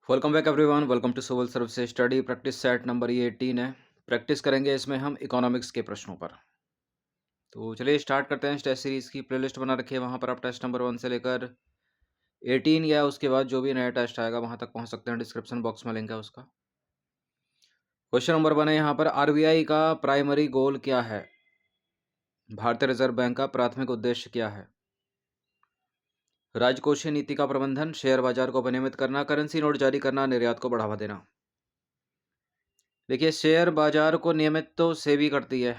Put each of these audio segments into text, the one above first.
Welcome back everyone. Welcome to civil service study practice set number ये 18 है। Practice करेंगे इसमें हम इकोनॉमिक्स के प्रश्नों पर। तो चलिए स्टार्ट करते हैं। टेस्ट सीरीज की प्लेलिस्ट बना रखी है, वहाँ पर आप टेस्ट नंबर 1 से लेकर 18 या उसके बाद जो भी नया टेस्ट आएगा वहाँ तक पहुँच सकते हैं। डिस्क्रिप्शन बॉक्स में लिंक है उसका। क्वेश्चन नंबर 1 है यहाँ पर, आरबीआई का प्राइमरी गोल क्या है? भारतीय रिजर्व बैंक का प्राथमिक उद्देश्य क्या है? राजकोषीय नीति का प्रबंधन, शेयर बाजार को विनियमित करना, करेंसी नोट जारी करना, निर्यात को बढ़ावा देना। देखिए, शेयर बाजार को नियमित तो सेबी करती है,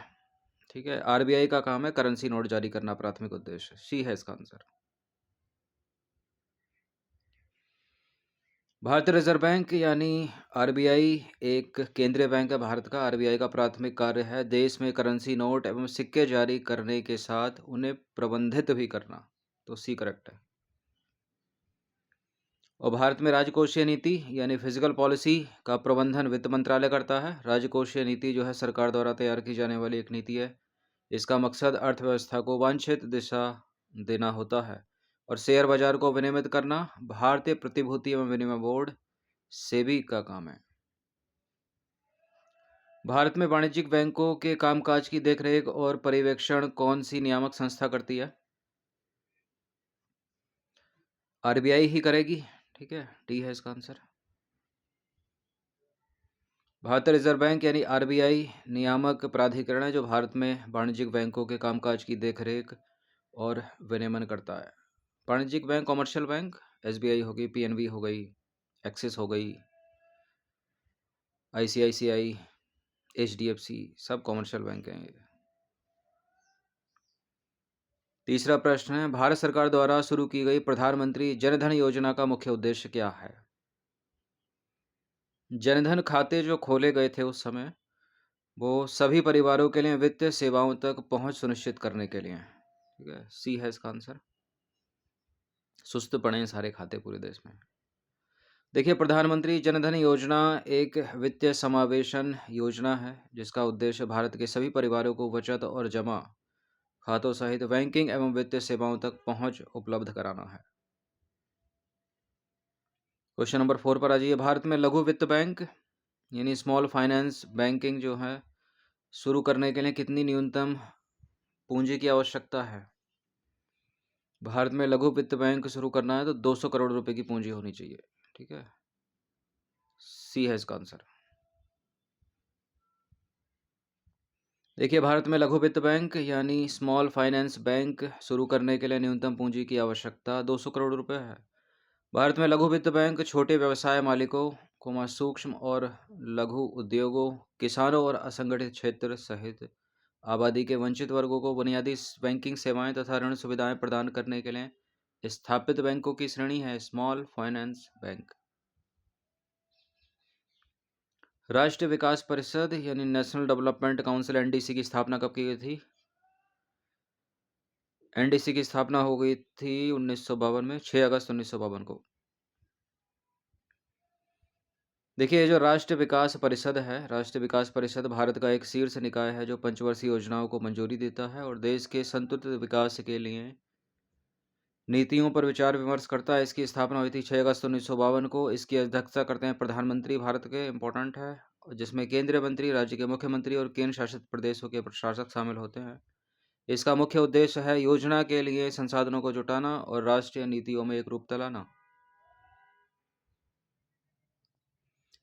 ठीक है। आरबीआई का काम है करेंसी नोट जारी करना, प्राथमिक उद्देश्य सी है इसका आंसर। भारतीय रिजर्व बैंक यानी आरबीआई एक केंद्रीय बैंक है भारत का। आरबीआई का प्राथमिक कार्य है देश में करेंसी नोट एवं सिक्के जारी करने के साथ उन्हें प्रबंधित भी करना, तो सी करेक्ट है। और भारत में राजकोषीय नीति यानी फिजिकल पॉलिसी का प्रबंधन वित्त मंत्रालय करता है। राजकोषीय नीति जो है सरकार द्वारा तैयार की जाने वाली एक नीति है। इसका मकसद अर्थव्यवस्था को वांछित दिशा देना होता है। और शेयर बाजार को विनियमित करना भारतीय प्रतिभूति एवं विनिमय बोर्ड सेबी का काम है। भारत में वाणिज्यिक बैंकों के कामकाज की देखरेख और पर्यवेक्षण कौन सी नियामक संस्था करती है? आरबीआई ही करेगी, ठीक है। डी है इसका आंसर। भारतीय रिजर्व बैंक यानी आरबीआई नियामक प्राधिकरण है जो भारत में वाणिज्यिक बैंकों के कामकाज की देखरेख और विनियमन करता है। वाणिज्यिक बैंक, कॉमर्शियल बैंक, एसबीआई हो गई, पीएनबी हो गई, एक्सिस हो गई, आईसीआईसीआई, एचडीएफसी, सब कॉमर्शियल बैंक हैं ये। तीसरा प्रश्न है, भारत सरकार द्वारा शुरू की गई प्रधानमंत्री जनधन योजना का मुख्य उद्देश्य क्या है? जनधन खाते जो खोले गए थे उस समय, वो सभी परिवारों के लिए वित्तीय सेवाओं तक पहुंच सुनिश्चित करने के लिए, ठीक है। सी है इसका आंसर। सुस्त पड़े हैं सारे खाते पूरे देश में। देखिए, प्रधानमंत्री जनधन योजना एक वित्तीय समावेशन योजना है जिसका उद्देश्य भारत के सभी परिवारों को बचत और जमा खातों सहित बैंकिंग एवं वित्तीय सेवाओं तक पहुंच उपलब्ध कराना है। क्वेश्चन नंबर 4 पर आ जाइए। भारत में लघु वित्त बैंक यानी स्मॉल फाइनेंस बैंकिंग जो है शुरू करने के लिए कितनी न्यूनतम पूंजी की आवश्यकता है? भारत में लघु वित्त बैंक शुरू करना है तो 200 करोड़ रुपए की पूंजी होनी चाहिए, ठीक है। सी है इसका आंसर। देखिए, भारत में लघु वित्त बैंक यानी स्मॉल फाइनेंस बैंक शुरू करने के लिए न्यूनतम पूंजी की आवश्यकता 200 करोड़ रुपए है। भारत में लघु वित्त बैंक छोटे व्यवसाय मालिकों को सूक्ष्म और लघु उद्योगों, किसानों और असंगठित क्षेत्र सहित आबादी के वंचित वर्गों को बुनियादी बैंकिंग सेवाएं तथा ऋण सुविधाएं प्रदान करने के लिए स्थापित बैंकों की श्रेणी है स्मॉल फाइनेंस बैंक। राष्ट्रीय विकास परिषद यानी नेशनल डेवलपमेंट काउंसिल एनडीसी की स्थापना कब की गई थी? एनडीसी की स्थापना हो गई थी 1952 में, 6 अगस्त 1952 को। देखिए, ये जो राष्ट्रीय विकास परिषद है, राष्ट्रीय विकास परिषद भारत का एक शीर्ष निकाय है जो पंचवर्षीय योजनाओं को मंजूरी देता है और देश के संतुलित विकास के लिए नीतियों पर विचार विमर्श करता है। इसकी स्थापना हुई थी 6 अगस्त 1952 को। इसकी अध्यक्षता करते हैं प्रधानमंत्री भारत के, इम्पोर्टेंट है, जिसमें केंद्रीय मंत्री, राज्य के मुख्यमंत्री और केंद्र शासित प्रदेशों के प्रशासक शामिल होते हैं। इसका मुख्य उद्देश्य है योजना के लिए संसाधनों को जुटाना और राष्ट्रीय नीतियों में एक रूपता लाना।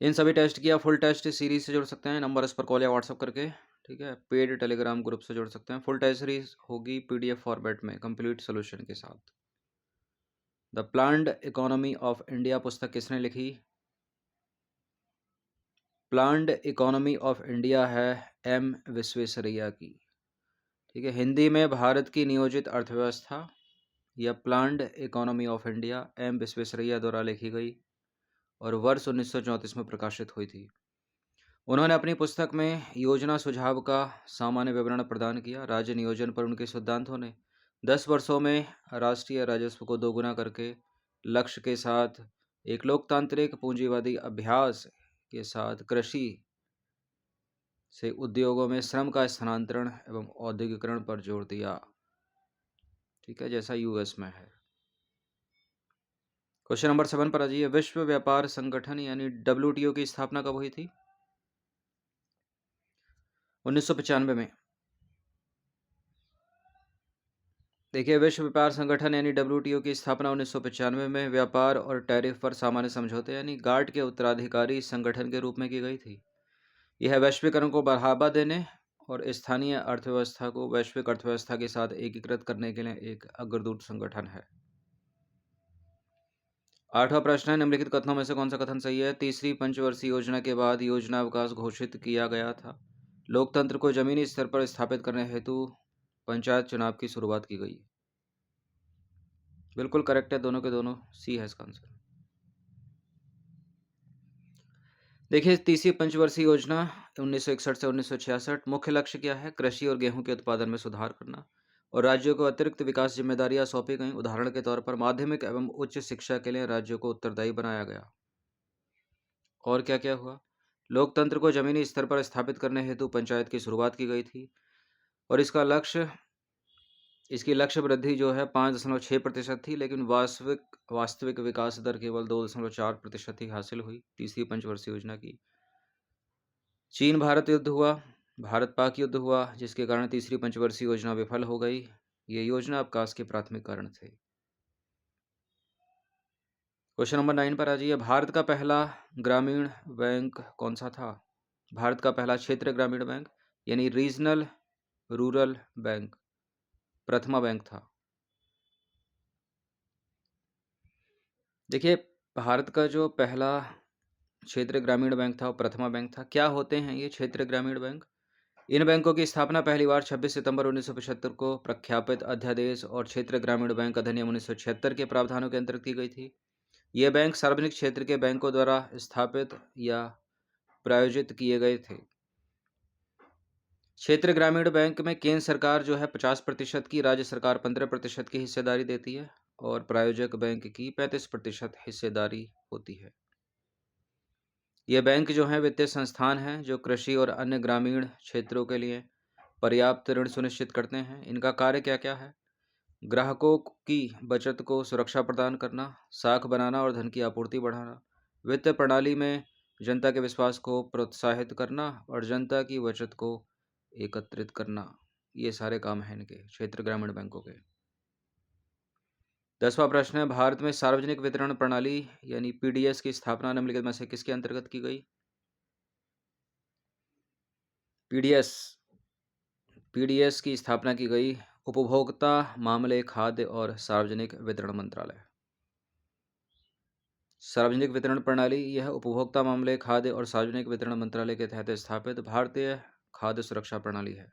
इन सभी टेस्ट की आप फुल टेस्ट सीरीज से जुड़ सकते हैं, नंबर इस पर कॉल या व्हाट्सअप करके, ठीक है। पेड टेलीग्राम ग्रुप से जुड़ सकते हैं। फुल टेस्ट सीरीज होगी पीडीएफ फॉर्मेट में कंप्लीट सोल्यूशन के साथ। The planned economy of India पुस्तक किसने लिखी? प्लान्ड इकोनॉमी ऑफ इंडिया है एम विश्वेश्वरैया की, ठीक है। हिंदी में भारत की नियोजित अर्थव्यवस्था या planned economy of India M Visvesvaraya द्वारा लिखी गई और वर्ष 1934 में प्रकाशित हुई थी। उन्होंने अपनी पुस्तक में योजना सुझाव का सामान्य विवरण प्रदान किया। राज्य नियोजन पर उनके सिद्धांतों ने 10 वर्षों में राष्ट्रीय राजस्व को दोगुना करके लक्ष्य के साथ एक लोकतांत्रिक पूंजीवादी अभ्यास के साथ कृषि से उद्योगों में श्रम का स्थानांतरण एवं औद्योगिकरण पर जोर दिया, ठीक है, जैसा यूएस में है। क्वेश्चन नंबर 7 पर आ जाइए। विश्व व्यापार संगठन यानी WTO की स्थापना कब हुई थी? 1995 में। देखिए, विश्व व्यापार संगठन यानी WTO की स्थापना 1995 में व्यापार और टैरिफ पर सामान्य समझौते यानी गार्ट के उत्तराधिकारी संगठन के रूप में की गई थी। यह वैश्वीकरण को बढ़ावा देने और स्थानीय अर्थव्यवस्था को वैश्विक अर्थव्यवस्था के साथ एकीकृत करने के लिए एक अग्रदूत संगठन है। 8वां प्रश्न है, निम्नलिखित कथनों में से कौन सा कथन सही है? तीसरी पंचवर्षीय योजना के बाद योजना विकास घोषित किया गया था। लोकतंत्र को जमीनी स्तर पर स्थापित करने हेतु पंचायत चुनाव की शुरुआत की गई। बिल्कुल करेक्ट है, दोनों के दोनों सी है इसका आंसर। देखिए, तीसरी पंचवर्षीय योजना 1961 से 1966 मुख्य लक्ष्य क्या है? कृषि और गेहूं के उत्पादन में सुधार करना और राज्यों को अतिरिक्त विकास जिम्मेदारियां सौंपी गई। उदाहरण के तौर पर माध्यमिक एवं उच्च शिक्षा के लिए राज्यों को उत्तरदायी बनाया गया। और क्या क्या हुआ? लोकतंत्र को जमीनी स्तर पर स्थापित करने हेतु पंचायत की शुरुआत की गई थी और इसकी लक्ष्य वृद्धि जो है 5.6% थी, लेकिन वास्तविक विकास दर केवल 2.4% ही हासिल हुई तीसरी पंचवर्षीय योजना की। चीन भारत युद्ध हुआ, भारत पाक युद्ध हुआ, जिसके कारण तीसरी पंचवर्षीय योजना विफल हो गई। ये योजना अवकाश के प्राथमिक कारण थे। क्वेश्चन नंबर 9 पर आ जाइए। भारत का पहला ग्रामीण बैंक कौन सा था? भारत का पहला क्षेत्रीय ग्रामीण बैंक यानी रीजनल रूरल बैंक प्रथमा बैंक था। देखिए, भारत का जो पहला क्षेत्रीय ग्रामीण बैंक था वो प्रथमा बैंक था। क्या होते हैं ये क्षेत्रीय ग्रामीण बैंक? इन बैंकों की स्थापना पहली बार 26 सितंबर 1975 को प्रख्यापित अध्यादेश और क्षेत्रीय ग्रामीण बैंक अधिनियम 1976 के प्रावधानों के अंतर्गत की गई थी। ये बैंक सार्वजनिक क्षेत्र के बैंकों द्वारा स्थापित या प्रायोजित किए गए थे। क्षेत्रीय ग्रामीण बैंक में केंद्र सरकार जो है 50% की, राज्य सरकार 15% की हिस्सेदारी देती है और प्रायोजक बैंक की 35% हिस्सेदारी होती है। ये बैंक जो है वित्तीय संस्थान हैं जो कृषि और अन्य ग्रामीण क्षेत्रों के लिए पर्याप्त ऋण सुनिश्चित करते हैं। इनका कार्य क्या क्या है? ग्राहकों की बचत को सुरक्षा प्रदान करना, साख बनाना और धन की आपूर्ति बढ़ाना, वित्त प्रणाली में जनता के विश्वास को प्रोत्साहित करना और जनता की बचत को एकत्रित करना। ये सारे काम हैं इनके क्षेत्र ग्रामीण बैंकों के। 10वां प्रश्न है, भारत में सार्वजनिक वितरण प्रणाली यानी पीडीएस की स्थापना निम्नलिखित में से किसके अंतर्गत की गई? पीडीएस की स्थापना की गई उपभोक्ता मामले, खाद्य और सार्वजनिक वितरण मंत्रालय। सार्वजनिक वितरण प्रणाली यह उपभोक्ता मामले, खाद्य और सार्वजनिक वितरण मंत्रालय के तहत स्थापित भारतीय खाद्य सुरक्षा प्रणाली है।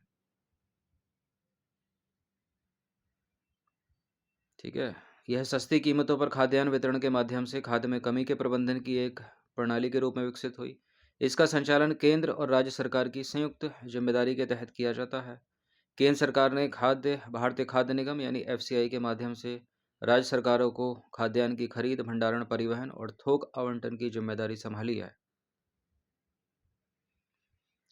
ठीक है, यह सस्ती कीमतों पर खाद्यान्न वितरण के माध्यम से खाद्य में कमी के प्रबंधन की एक प्रणाली के रूप में विकसित हुई। इसका संचालन केंद्र और राज्य सरकार की संयुक्त जिम्मेदारी के तहत किया जाता है। केंद्र सरकार ने भारतीय खाद्य निगम यानी एफसीआई के माध्यम से राज्य सरकारों को खाद्यान्न की खरीद, भंडारण, परिवहन और थोक आवंटन की जिम्मेदारी संभाली है।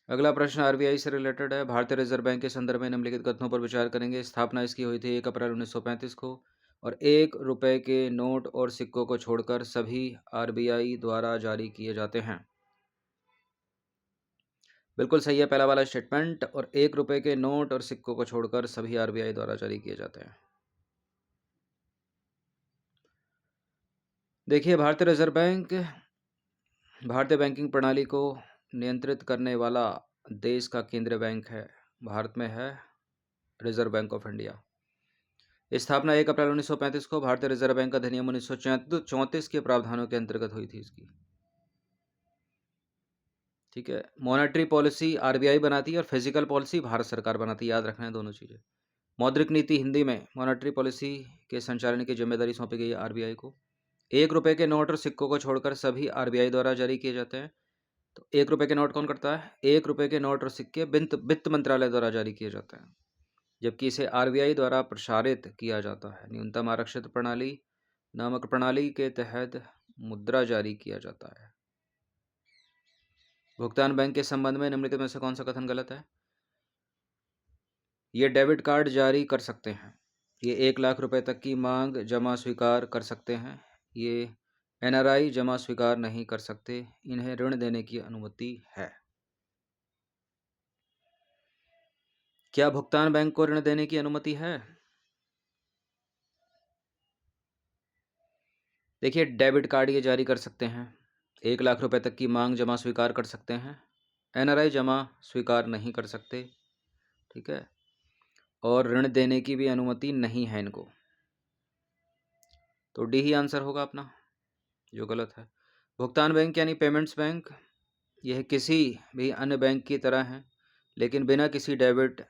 अगला प्रश्न आरबीआई से रिलेटेड है। भारतीय रिजर्व बैंक के संदर्भ में निम्नलिखित कथनों पर विचार करेंगे। स्थापना इसकी हुई थी 1 अप्रैल 1935 को और 1 रुपए के नोट और सिक्कों को छोड़कर सभी आरबीआई द्वारा जारी किए जाते हैं। बिल्कुल सही है पहला वाला स्टेटमेंट, और 1 रुपए के नोट और सिक्कों को छोड़कर सभी आरबीआई द्वारा जारी किए जाते हैं। देखिए, भारतीय रिजर्व बैंक भारतीय बैंकिंग प्रणाली को नियंत्रित करने वाला देश का केंद्रीय बैंक है। भारत में है रिजर्व बैंक ऑफ इंडिया। स्थापना 1 अप्रैल 1935 को भारतीय रिजर्व बैंक अधिनियम 1934 के प्रावधानों के अंतर्गत हुई थी इसकी। ठीक है, मॉनेटरी पॉलिसी आरबीआई बनाती है और फिजिकल पॉलिसी भारत सरकार बनाती है, याद रखना है दोनों चीज़ें। मौद्रिक नीति हिंदी में मॉनेटरी पॉलिसी के संचालन की जिम्मेदारी सौंपी गई है आरबीआई को। 1 रुपए के नोट और सिक्कों को छोड़कर सभी आरबीआई द्वारा जारी किए जाते हैं। तो 1 रुपए के नोट कौन करता है? 1 रुपए के नोट और सिक्के वित्त मंत्रालय द्वारा जारी किए जाते हैं, जबकि इसे आरबीआई द्वारा प्रसारित किया जाता है। न्यूनतम आरक्षित प्रणाली नामक प्रणाली के तहत मुद्रा जारी किया जाता है। भुगतान बैंक के संबंध में निम्नलिखित में से कौन सा कथन गलत है? ये डेबिट कार्ड जारी कर सकते हैं। ये 1 लाख रुपए तक की मांग जमा स्वीकार कर सकते हैं। ये एनआरआई जमा स्वीकार नहीं कर सकते, इन्हें ऋण देने की अनुमति है। क्या भुगतान बैंक को ऋण देने की अनुमति है? देखिए, डेबिट कार्ड ये जारी कर सकते हैं, 1 लाख रुपए तक की मांग जमा स्वीकार कर सकते हैं, एनआरआई जमा स्वीकार नहीं कर सकते, ठीक है, और ऋण देने की भी अनुमति नहीं है इनको। तो डी ही आंसर होगा अपना, जो गलत है। भुगतान बैंक यानी पेमेंट्स बैंक, यह किसी भी अन्य बैंक की तरह है, लेकिन बिना किसी डेबिट,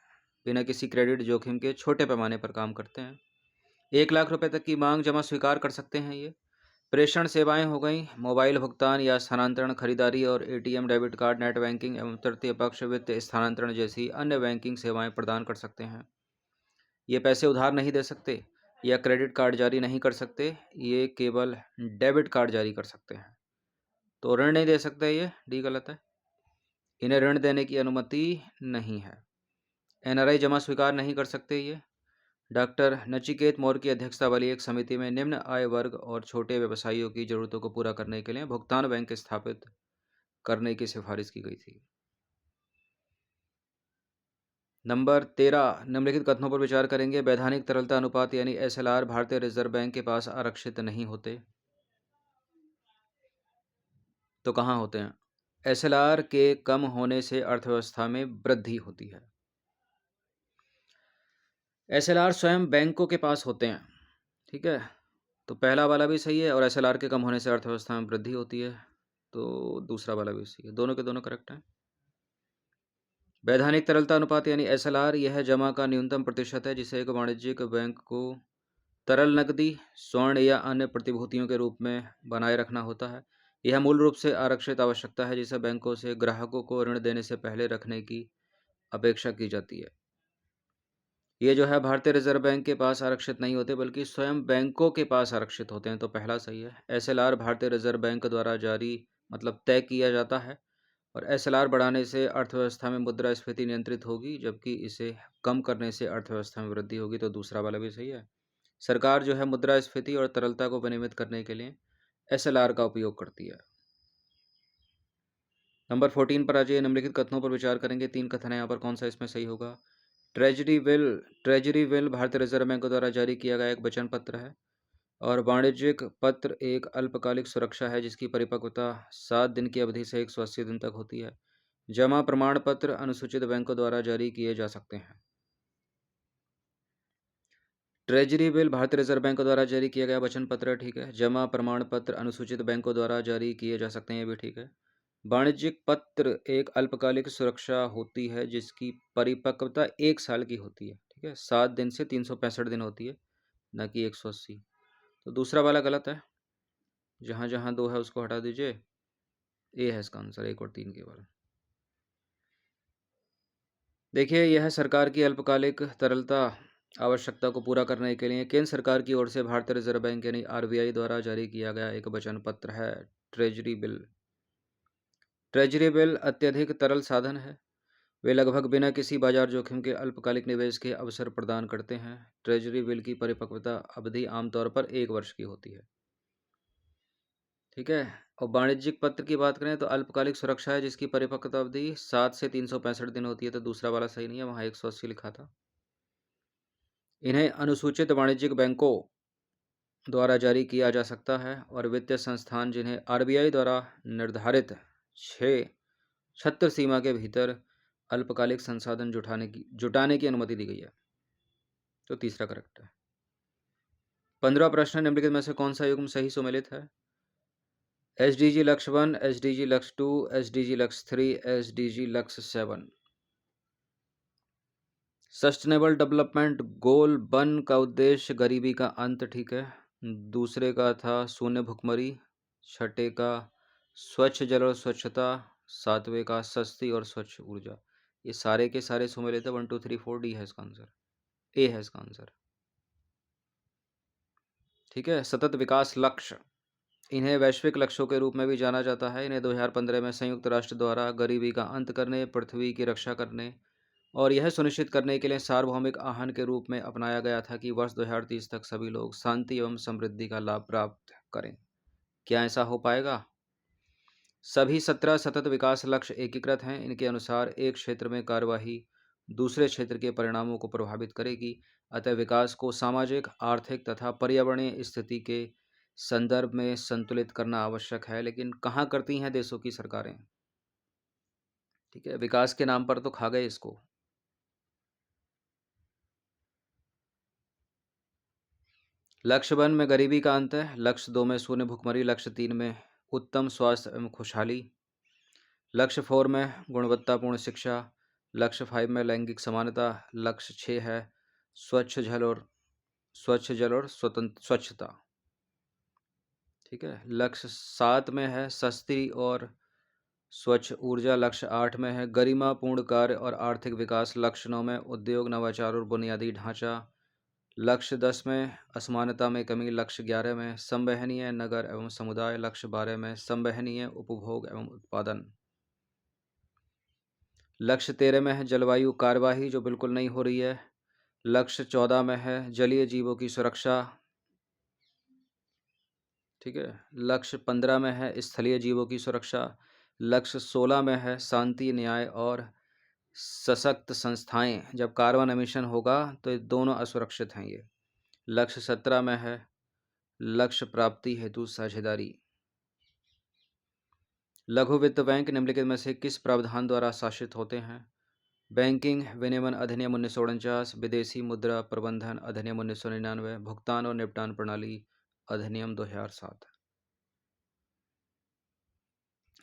बिना किसी क्रेडिट जोखिम के छोटे पैमाने पर काम करते हैं। 1 लाख रुपए तक की मांग जमा स्वीकार कर सकते हैं ये। प्रेषण सेवाएं हो गई, मोबाइल भुगतान या स्थानांतरण, खरीदारी और ATM, debit card, net banking एवं तृतीय पक्ष वित्त स्थानांतरण जैसी अन्य बैंकिंग सेवाएं प्रदान कर सकते हैं। ये पैसे उधार नहीं दे सकते या क्रेडिट कार्ड जारी नहीं कर सकते, ये केवल डेबिट कार्ड जारी कर सकते हैं। तो ऋण नहीं दे सकते, ये डी गलत है। इन्हें ऋण देने की अनुमति नहीं है। एनआरआई जमा स्वीकार नहीं कर सकते ये। डॉक्टर नचिकेत मौर्य की अध्यक्षता वाली एक समिति में निम्न आय वर्ग और छोटे व्यवसायियों की जरूरतों को पूरा करने के लिए भुगतान बैंक स्थापित करने की सिफारिश की गई थी। नंबर 13, निम्नलिखित कथनों पर विचार करेंगे। वैधानिक तरलता अनुपात यानी एसएलआर भारतीय रिजर्व बैंक के पास आरक्षित नहीं होते। तो कहाँ होते हैं? एसएलआर के कम होने से अर्थव्यवस्था में वृद्धि होती है। एसएलआर स्वयं बैंकों के पास होते हैं, ठीक है, तो पहला वाला भी सही है, और एसएलआर के कम होने से अर्थव्यवस्था में वृद्धि होती है, तो दूसरा वाला भी सही है। दोनों के दोनों करेक्ट हैं। वैधानिक तरलता अनुपात यानी एसएलआर, यह जमा का न्यूनतम प्रतिशत है जिसे एक वाणिज्यिक बैंक को तरल नकदी, स्वर्ण या अन्य प्रतिभूतियों के रूप में बनाए रखना होता है। यह मूल रूप से आरक्षित आवश्यकता है जिसे बैंकों से ग्राहकों को ऋण देने से पहले रखने की अपेक्षा की जाती है। ये जो है भारतीय रिजर्व बैंक के पास आरक्षित नहीं होते, बल्कि स्वयं बैंकों के पास आरक्षित होते हैं, तो पहला सही है। एसएलआर भारतीय रिजर्व बैंक द्वारा जारी मतलब तय किया जाता है, और एसएलआर बढ़ाने से अर्थव्यवस्था में मुद्रास्फीति नियंत्रित होगी, जबकि इसे कम करने से अर्थव्यवस्था में वृद्धि होगी, तो दूसरा वाला भी सही है। सरकार जो है मुद्रास्फीति और तरलता को विनियमित करने के लिए एसएलआर का उपयोग करती है। नंबर 14 पर आ जाइए। निम्नलिखित कथनों पर विचार करेंगे। 3 कथन है यहाँ पर, कौन सा इसमें सही होगा? ट्रेजरी बिल भारतीय रिजर्व बैंक द्वारा जारी किया गया एक वचन पत्र है, और वाणिज्यिक पत्र एक अल्पकालिक सुरक्षा है जिसकी परिपक्वता 7 दिन की अवधि से 180 दिन तक होती है। जमा प्रमाण पत्र अनुसूचित बैंकों द्वारा जारी किए जा सकते हैं। ट्रेजरी बिल भारतीय रिजर्व बैंक द्वारा जारी किया गया वचन पत्र, ठीक है। जमा प्रमाण पत्र अनुसूचित बैंकों द्वारा जारी किए जा सकते हैं, ये भी ठीक है। वाणिज्यिक पत्र एक अल्पकालिक सुरक्षा होती है जिसकी परिपक्वता 1 साल की होती है, ठीक है। 7 दिन से 365 दिन होती है, न कि 180। तो दूसरा वाला गलत है, जहाँ जहाँ 2 है उसको हटा दीजिए। ए है इसका आंसर, 1 और 3 केवल। देखिए, यह सरकार की अल्पकालिक तरलता आवश्यकता को पूरा करने के लिए केंद्र सरकार की ओर से भारतीय रिजर्व बैंक यानी आरबीआई द्वारा जारी किया गया एक वचन पत्र है, ट्रेजरी बिल। ट्रेजरी बिल अत्यधिक तरल साधन है, वे लगभग बिना किसी बाजार जोखिम के अल्पकालिक निवेश के अवसर प्रदान करते हैं। ट्रेजरी बिल की परिपक्वता अवधि आमतौर पर 1 वर्ष की होती है, ठीक है। और वाणिज्यिक पत्र की बात करें तो अल्पकालिक सुरक्षा है जिसकी परिपक्वता अवधि 7 से 365 दिन होती है, तो दूसरा वाला सही नहीं है, वहाँ 180 लिखा था। इन्हें अनुसूचित वाणिज्यिक बैंकों द्वारा जारी किया जा सकता है, और वित्तीय संस्थान जिन्हें आरबीआई द्वारा निर्धारित 6 छत्र सीमा के भीतर अल्पकालिक संसाधन जुटाने की अनुमति दी गई है, तो तीसरा करेक्ट है। 15 प्रश्न, निम्नलिखित में से कौन सा युग्म सही सुमेलित है? एसडीजी लक्ष्य 1, एसडीजी लक्ष्य 2, एसडीजी लक्ष्य 3, एसडीजी लक्ष्य 7। सस्टेनेबल डेवलपमेंट गोल 1 का उद्देश्य गरीबी का अंत, ठीक है। दूसरे का था शून्य भुखमरी, छठे का स्वच्छ जल और स्वच्छता, सातवें का सस्ती और स्वच्छ ऊर्जा। ये सारे के सारे सुमेलित है। 1 2 3 4 डी है इसका आंसर, ए है इसका आंसर, ठीक है। सतत विकास लक्ष्य, इन्हें वैश्विक लक्ष्यों के रूप में भी जाना जाता है। इन्हें 2015 में संयुक्त राष्ट्र द्वारा गरीबी का अंत करने, पृथ्वी की रक्षा करने और यह सुनिश्चित करने के लिए सार्वभौमिक आह्वान के रूप में अपनाया गया था कि वर्ष 2030 तक सभी लोग शांति एवं समृद्धि का लाभ प्राप्त करें। क्या ऐसा हो पाएगा? सभी 17 सतत विकास लक्ष्य एकीकृत हैं। इनके अनुसार एक क्षेत्र में कार्यवाही दूसरे क्षेत्र के परिणामों को प्रभावित करेगी। अतः विकास को सामाजिक, आर्थिक तथा पर्यावरणीय स्थिति के संदर्भ में संतुलित करना आवश्यक है। लेकिन कहाँ करती हैं देशों की सरकारें? ठीक है, विकास के नाम पर तो खा गए इसको। लक्ष्य 1 में गरीबी का अंत है, लक्ष्य 2 में शून्य भुखमरी, लक्ष्य 3 में उत्तम स्वास्थ्य एवं खुशहाली, लक्ष्य 4 में गुणवत्तापूर्ण शिक्षा, लक्ष्य 5 में लैंगिक समानता, लक्ष्य 6 है स्वच्छ जल और स्वच्छता। ठीक है, लक्ष्य 7 में है सस्ती और स्वच्छ ऊर्जा, लक्ष्य 8 में है गरिमापूर्ण कार्य और आर्थिक विकास, लक्ष्य 9 में उद्योग, नवाचार और बुनियादी ढांचा, लक्ष्य 10 में असमानता में कमी, लक्ष्य 11 में संवहनीय नगर एवं समुदाय, लक्ष्य 12 में संवहनीय उपभोग एवं उत्पादन, लक्ष्य 13 में है जलवायु कार्यवाही जो बिल्कुल नहीं हो रही है, लक्ष्य 14 में है जलीय जीवों की सुरक्षा। ठीक है, लक्ष्य 15 में है स्थलीय जीवों की सुरक्षा, लक्ष्य 16 में है शांति, न्याय और सशक्त संस्थाएं। जब कार्बन एमिशन होगा तो ये दोनों असुरक्षित हैं। ये लक्ष्य 17 में है लक्ष्य प्राप्ति हेतु साझेदारी। लघु वित्त बैंक निम्नलिखित में से किस प्रावधान द्वारा शासित होते हैं? बैंकिंग विनियमन अधिनियम 1949, विदेशी मुद्रा प्रबंधन अधिनियम 1999, भुगतान और निपटान प्रणाली अधिनियम 2007।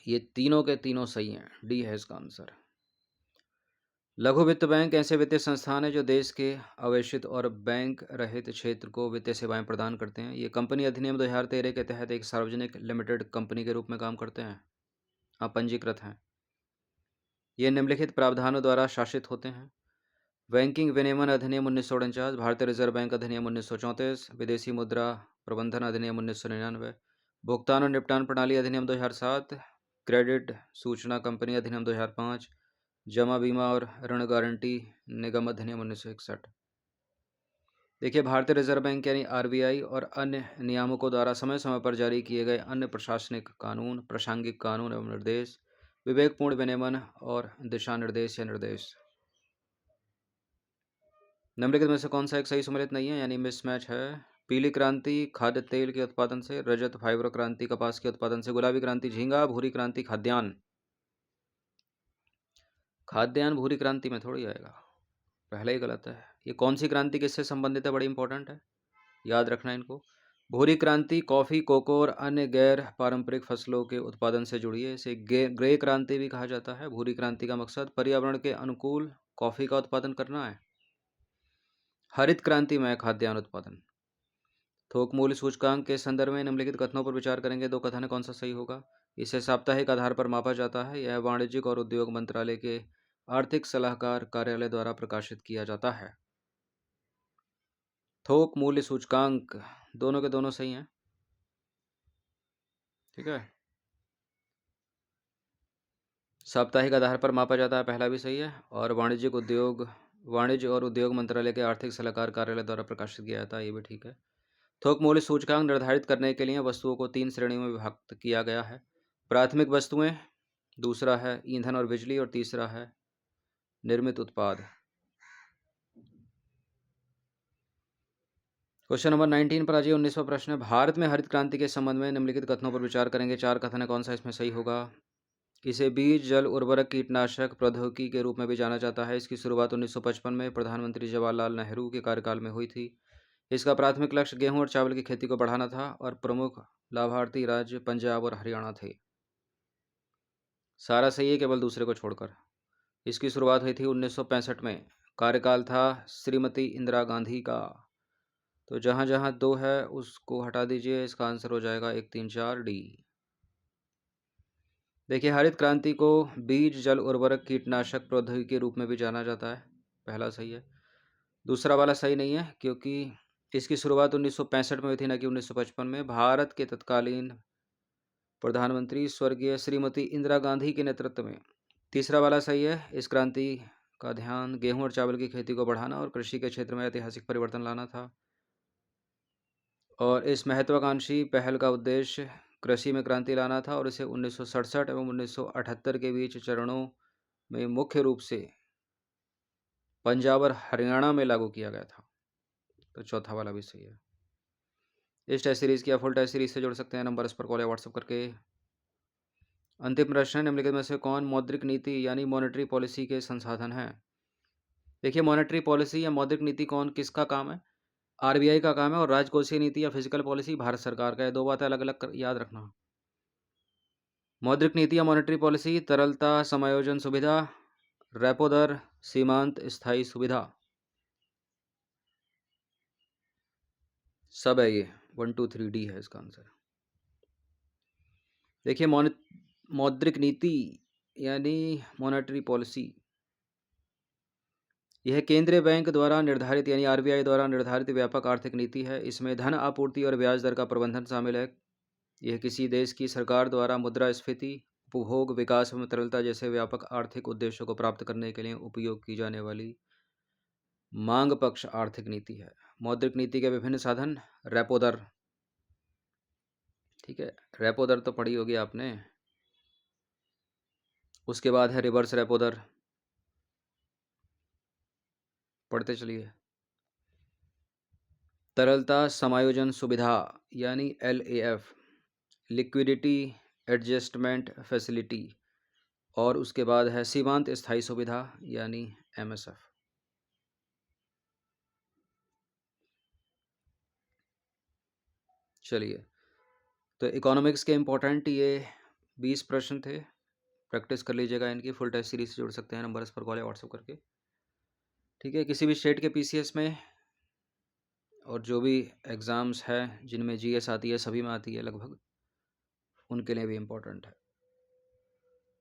ये तीनों के तीनों सही हैं, डी है इसका आंसर। लघु वित्त बैंक ऐसे वित्तीय संस्थान है जो देश के अवेशित और बैंक रहित क्षेत्र को वित्तीय सेवाएं प्रदान करते हैं। ये कंपनी अधिनियम 2013 के तहत एक सार्वजनिक लिमिटेड कंपनी के रूप में काम करते हैं, पंजीकृत हैं। ये निम्नलिखित प्रावधानों द्वारा शासित होते हैं। बैंकिंग विनियमन अधिनियम 1949, भारतीय रिजर्व बैंक अधिनियम 1934, विदेशी मुद्रा प्रबंधन अधिनियम 1999, भुगतान और निपटान प्रणाली अधिनियम 2007, क्रेडिट सूचना कंपनी अधिनियम 2005, जमा बीमा और ऋण गारंटी निगम अधिनियम 1961। देखिए, भारतीय रिजर्व बैंक यानी आरबीआई और अन्य नियामकों द्वारा समय समय पर जारी किए गए अन्य प्रशासनिक कानून, प्रासंगिक कानून एवं निर्देश, विवेकपूर्ण विनियमन और दिशा निर्देश या निर्देश। निम्नलिखित में से कौन सा एक सही सम्मिलित नहीं है यानी मिसमैच है? पीली क्रांति खाद्य तेल के उत्पादन से, रजत फाइबर क्रांति कपास के उत्पादन से, गुलाबी क्रांति झींगा, भूरी क्रांति खाद्यान्न। खाद्यान्न भूरी क्रांति में थोड़ी आएगा, पहले ही गलत है। ये कौन सी क्रांति किससे संबंधित है, बड़ी इंपॉर्टेंट है, याद रखना इनको। भूरी क्रांति कॉफ़ी, कोको और अन्य गैर पारंपरिक फसलों के उत्पादन से जुड़ी है। इसे ग्रे क्रांति भी कहा जाता है। भूरी क्रांति का मकसद पर्यावरण के अनुकूल कॉफ़ी का उत्पादन करना है। हरित क्रांति में खाद्यान्न उत्पादन। थोक मूल्य सूचकांक के संदर्भ में निम्नलिखित कथनों पर विचार करेंगे। दो कथन कौन सा सही होगा? इसे साप्ताहिक आधार पर मापा जाता है। यह वाणिज्यिक और उद्योग मंत्रालय के आर्थिक सलाहकार कार्यालय द्वारा प्रकाशित किया जाता है। थोक मूल्य सूचकांक दोनों के दोनों सही हैं। ठीक है, साप्ताहिक आधार पर मापा जाता है, पहला भी सही है। और वाणिज्य और उद्योग मंत्रालय के आर्थिक सलाहकार कार्यालय द्वारा प्रकाशित किया जाता है, ये भी ठीक है। थोक मूल्य सूचकांक निर्धारित करने के लिए वस्तुओं को 3 श्रेणियों में विभक्त किया गया है। प्राथमिक वस्तुएं, दूसरा है ईंधन और बिजली, और तीसरा है निर्मित उत्पाद। क्वेश्चन नंबर 19 पर आ जाइए। 19वां प्रश्न है, भारत में हरित क्रांति के संबंध में निम्नलिखित कथनों पर विचार करेंगे। 4 कथन है, कौन सा इसमें सही होगा? इसे बीज, जल, उर्वरक, कीटनाशक प्रौद्योगिकी के रूप में भी जाना जाता है। इसकी शुरुआत 1955 में प्रधानमंत्री जवाहरलाल नेहरू के कार्यकाल में हुई थी। इसका प्राथमिक लक्ष्य गेहूं और चावल की खेती को बढ़ाना था और प्रमुख लाभार्थी राज्य पंजाब और हरियाणा थे। सारा सही है केवल दूसरे को छोड़कर। इसकी शुरुआत हुई थी 1965 में, कार्यकाल था श्रीमती इंदिरा गांधी का। तो जहां जहां 2 है उसको हटा दीजिए, इसका आंसर हो जाएगा 1, 3, 4 डी। देखिए, हरित क्रांति को बीज, जल, उर्वरक, कीटनाशक प्रौद्योगिकी के रूप में भी जाना जाता है, पहला सही है। दूसरा वाला सही नहीं है क्योंकि इसकी शुरुआत 1965 में हुई थी, ना कि 1955 में। भारत के तत्कालीन प्रधानमंत्री स्वर्गीय श्रीमती इंदिरा गांधी के नेतृत्व में। तीसरा वाला सही है। इस क्रांति का ध्यान गेहूं और चावल की खेती को बढ़ाना और कृषि के क्षेत्र में ऐतिहासिक परिवर्तन लाना था। और इस महत्वाकांक्षी पहल का उद्देश्य कृषि में क्रांति लाना था और इसे 1967 एवं 1978 के बीच चरणों में मुख्य रूप से पंजाब और हरियाणा में लागू किया गया था। तो चौथा वाला भी सही है। इस टेस्ट सीरीज की आप फुल टेस्ट सीरीज से जोड़ सकते हैं, नंबर इस पर कॉल या व्हाट्सएप करके। अंतिम प्रश्न, निम्नलिखित में से कौन मौद्रिक नीति यानी मॉनेटरी पॉलिसी के संसाधन हैं? देखिए, मॉनेटरी पॉलिसी या मौद्रिक नीति कौन किसका काम है? आरबीआई का काम है। और राजकोषीय नीति या फिजिकल पॉलिसी भारत सरकार का है। दो बातें अलग अलग याद रखना। मौद्रिक नीति या मॉनेटरी पॉलिसी तरलता समायोजन सुविधा, रेपो दर, सीमांत स्थायी सुविधा, सब है ये। 1 2 3 डी है इसका आंसर। देखिए, मौद्रिक नीति यानी मॉनेटरी पॉलिसी, यह केंद्रीय बैंक द्वारा निर्धारित यानी आरबीआई द्वारा निर्धारित व्यापक आर्थिक नीति है। इसमें धन आपूर्ति और ब्याज दर का प्रबंधन शामिल है। यह किसी देश की सरकार द्वारा मुद्रास्फीति, उपभोग, विकास एवं तरलता जैसे व्यापक आर्थिक उद्देश्यों को प्राप्त करने के लिए उपयोग की जाने वाली मांग पक्ष आर्थिक नीति है। मौद्रिक नीति के विभिन्न साधन, रेपो दर, ठीक है, रेपो दर तो पढ़ी होगी आपने। उसके बाद है रिवर्स रेपो दर, पढ़ते चलिए। तरलता समायोजन सुविधा यानी LAF, लिक्विडिटी एडजस्टमेंट फैसिलिटी, और उसके बाद है सीमांत स्थायी सुविधा यानी MSF। चलिए, तो इकोनॉमिक्स के इम्पोर्टेंट ये 20 प्रश्न थे। प्रैक्टिस कर लीजिएगा इनकी। फुल टेस्ट सीरीज से जुड़ सकते हैं, नंबर इस पर कॉल या व्हाट्सएप करके। ठीक है, किसी भी स्टेट के PCS में और जो भी एग्ज़ाम्स हैं जिनमें GS आती है, सभी में आती है लगभग, उनके लिए भी इम्पोर्टेंट है।